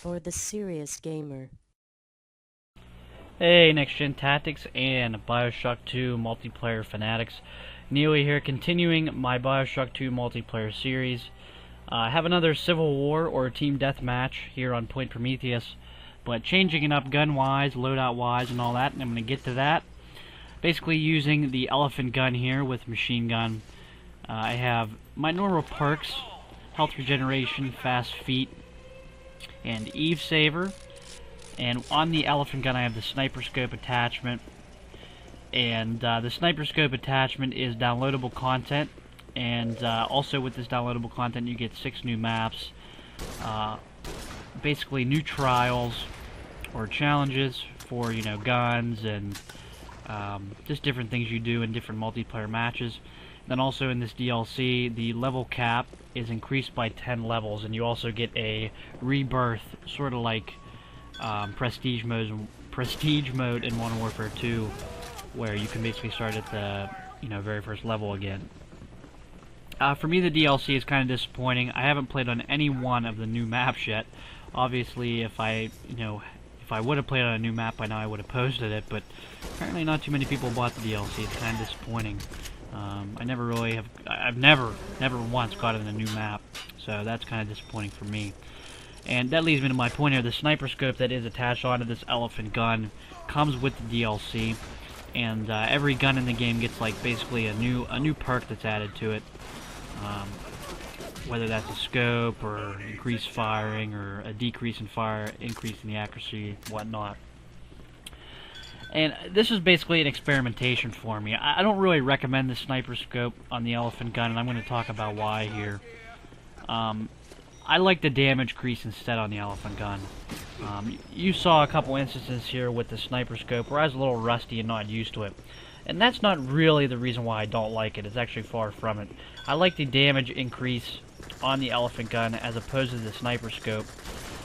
for the serious gamer. Hey, Next Gen Tactics and Bioshock 2 multiplayer fanatics. Neely here, continuing my Bioshock 2 multiplayer series. I have another Civil War or Team Deathmatch here on Point Prometheus, but changing it up gun-wise, loadout-wise, and all that, and I'm going to get to that. Basically using the elephant gun here with machine gun. I have my normal perks, health regeneration, fast feet, and Eve Saver. And on the elephant gun I have the sniper scope attachment, and the sniper scope attachment is downloadable content, and also with this downloadable content you get 6 new maps, basically new trials or challenges for, you know, guns and just different things you do in different multiplayer matches. Then also in this DLC the level cap is increased by 10 levels, and you also get a rebirth, sort of like prestige mode in Modern Warfare 2, where you can basically start at the very first level again. For me, the DLC is kind of disappointing. I haven't played on any one of the new maps yet. Obviously, if I would have played on a new map by now, I would have posted it. But apparently, not too many people bought the DLC. It's kind of disappointing. I've never once gotten a new map, so that's kind of disappointing for me. And that leads me to my point here. The sniper scope that is attached onto this elephant gun comes with the DLC, and every gun in the game gets like basically a new perk that's added to it. Whether that's a scope or increased firing or a decrease in fire, increase in the accuracy, whatnot. And this is basically an experimentation for me. I don't really recommend the sniper scope on the elephant gun, and I'm going to talk about why here. I like the damage increase instead on the elephant gun. You saw a couple instances here with the sniper scope where I was a little rusty and not used to it. And that's not really the reason why I don't like it. It's actually far from it. I like the damage increase on the elephant gun as opposed to the sniper scope,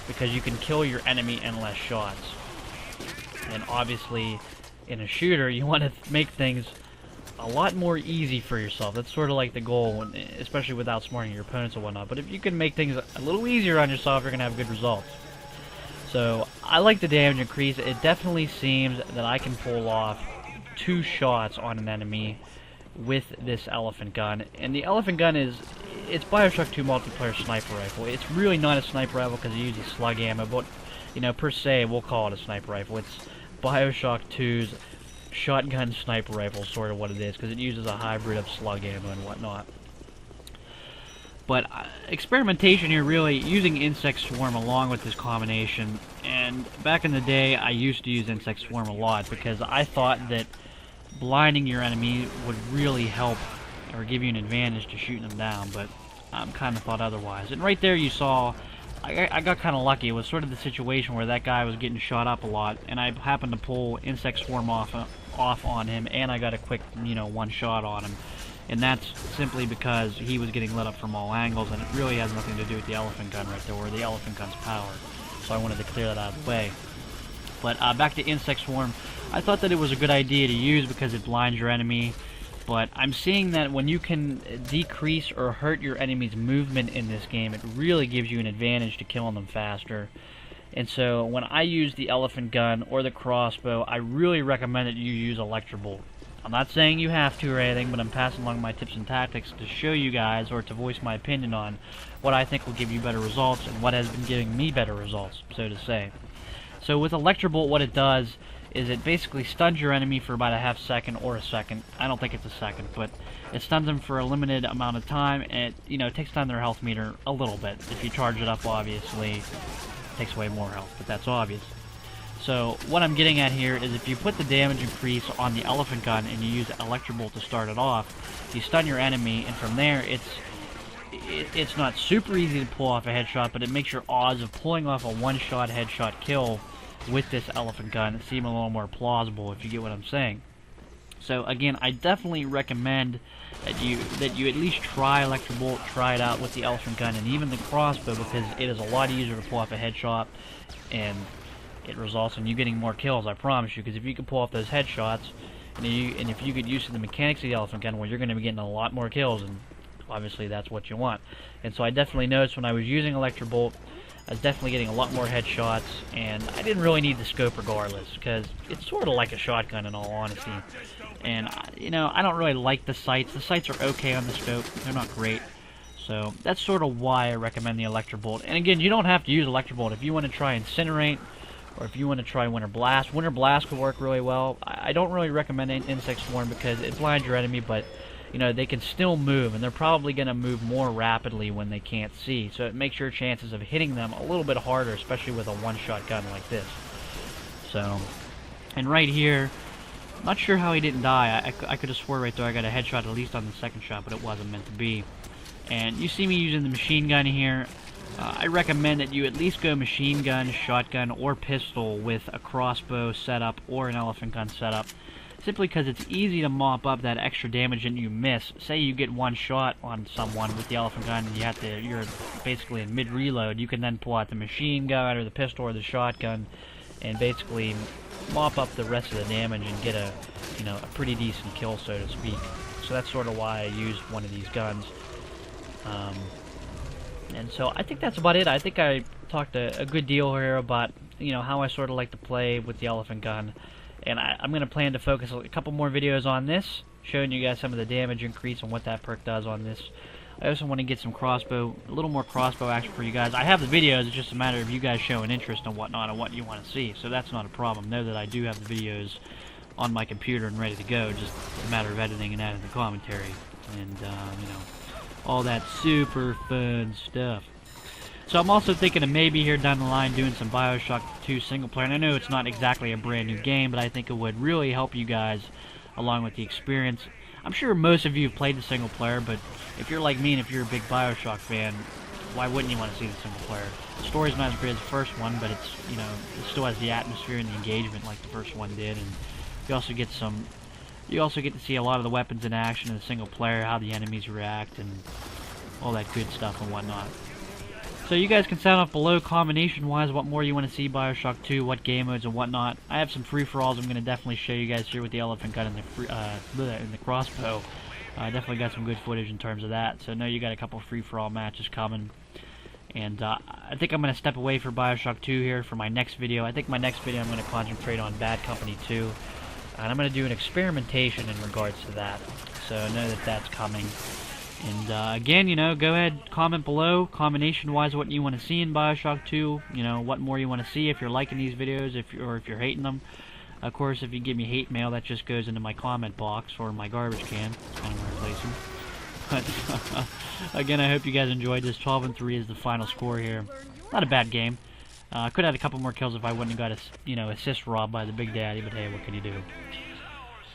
because you can kill your enemy in less shots. And obviously, in a shooter, you want to make things a lot more easy for yourself. That's sort of like the goal, especially with outsmarting your opponents and whatnot. But if you can make things a little easier on yourself, you're going to have good results. So, I like the damage increase. It definitely seems that I can pull off 2 shots on an enemy with this elephant gun. And the elephant gun it's Bioshock 2 multiplayer sniper rifle. It's really not a sniper rifle because it uses slug ammo, but, per se, we'll call it a sniper rifle. It's Bioshock 2's shotgun sniper rifle, sort of what it is, because it uses a hybrid of slug ammo and whatnot. But experimentation here, really using Insect Swarm along with this combination. And back in the day, I used to use Insect Swarm a lot because I thought that blinding your enemy would really help or give you an advantage to shooting them down, but I kind of thought otherwise. And right there you saw I got kind of lucky. It was sort of the situation where that guy was getting shot up a lot, and I happened to pull Insect Swarm off on him, and I got a quick, one shot on him. And that's simply because he was getting lit up from all angles, and it really has nothing to do with the elephant gun right there, or the elephant gun's power. So I wanted to clear that out of the way. But back to Insect Swarm, I thought that it was a good idea to use because it blinds your enemy. But I'm seeing that when you can decrease or hurt your enemy's movement in this game, it really gives you an advantage to killing them faster. And so when I use the elephant gun or the crossbow, I really recommend that you use Electrobolt. I'm not saying you have to or anything, but I'm passing along my tips and tactics to show you guys, or to voice my opinion on what I think will give you better results and what has been giving me better results, so to say. So with Electrobolt, what it does is it basically stuns your enemy for about a half second or a second. I don't think it's a second, but it stuns them for a limited amount of time, and it takes down their health meter a little bit. If you charge it up, obviously, it takes away more health, but that's obvious. So what I'm getting at here is if you put the damage increase on the elephant gun and you use Electrobolt to start it off, you stun your enemy, and from there it's not super easy to pull off a headshot, but it makes your odds of pulling off a one-shot headshot kill with this elephant gun seem a little more plausible, if you get what I'm saying. So again, I definitely recommend that you at least try Electrobolt, try it out with the elephant gun and even the crossbow, because it is a lot easier to pull off a headshot, and it results in you getting more kills, I promise you, because if you can pull off those headshots, and if you get used to the mechanics of the elephant gun, well, you're going to be getting a lot more kills, and obviously that's what you want. And so I definitely noticed when I was using Electrobolt, I was definitely getting a lot more headshots, and I didn't really need the scope regardless, because it's sort of like a shotgun in all honesty. And, you know, I don't really like the sights. The sights are okay on the scope. They're not great. So that's sort of why I recommend the Electrobolt. And again, you don't have to use Electrobolt. If you want to try Incinerate, or if you want to try Winter Blast could work really well. I don't really recommend Insect Swarm because it blinds your enemy, but you know, they can still move, and they're probably going to move more rapidly when they can't see. So it makes your chances of hitting them a little bit harder, especially with a one-shot gun like this. So, and right here, not sure how he didn't die. I could have swore right there I got a headshot at least on the second shot, but it wasn't meant to be. And you see me using the machine gun here. I recommend that you at least go machine gun, shotgun, or pistol with a crossbow setup or an elephant gun setup. Simply because it's easy to mop up that extra damage that you miss. Say you get one shot on someone with the elephant gun and you're basically in mid-reload. You can then pull out the machine gun or the pistol or the shotgun and basically mop up the rest of the damage and get a pretty decent kill, so to speak. So that's sort of why I used one of these guns. And so I think that's about it. I think I talked a good deal here about how I sort of like to play with the elephant gun. And I'm going to plan to focus a couple more videos on this, showing you guys some of the damage increase and what that perk does on this. I also want to get some a little more crossbow action for you guys. I have the videos, it's just a matter of you guys showing interest and whatnot and what you want to see. So that's not a problem. Know that I do have the videos on my computer and ready to go, just a matter of editing and adding the commentary. And, all that super fun stuff. So I'm also thinking of maybe here down the line doing some Bioshock 2 single player. And I know it's not exactly a brand new game, but I think it would really help you guys along with the experience. I'm sure most of you have played the single player, but if you're like me and if you're a big Bioshock fan, why wouldn't you want to see the single player? The story's not as great as the first one, but it's it still has the atmosphere and the engagement like the first one did, and you also get to see a lot of the weapons in action in the single player, how the enemies react, and all that good stuff and whatnot. So you guys can sound off below combination-wise what more you want to see Bioshock 2, what game modes and whatnot. I have some free-for-alls I'm going to definitely show you guys here with the elephant gun and the crossbow. I definitely got some good footage in terms of that. So I know you got a couple free-for-all matches coming. And I think I'm going to step away for Bioshock 2 here for my next video. I think my next video I'm going to concentrate on Bad Company 2. And I'm going to do an experimentation in regards to that. So I know that that's coming. And again, go ahead, comment below, combination-wise, what you want to see in Bioshock 2. What more you want to see if you're liking these videos, or if you're hating them. Of course, if you give me hate mail, that just goes into my comment box or my garbage can. That's kind of where I place them. But again, I hope you guys enjoyed this. 12-3 is the final score here. Not a bad game. I could have had a couple more kills if I wouldn't have got assist robbed by the Big Daddy, but hey, what can you do?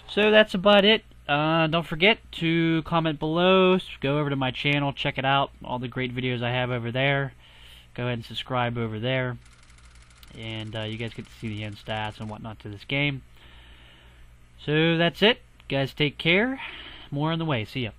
So that's about it. Don't forget to comment below, go over to my channel, check it out, all the great videos I have over there. Go ahead and subscribe over there. And you guys get to see the end stats and whatnot to this game. So that's it. Guys, take care. More on the way. See ya.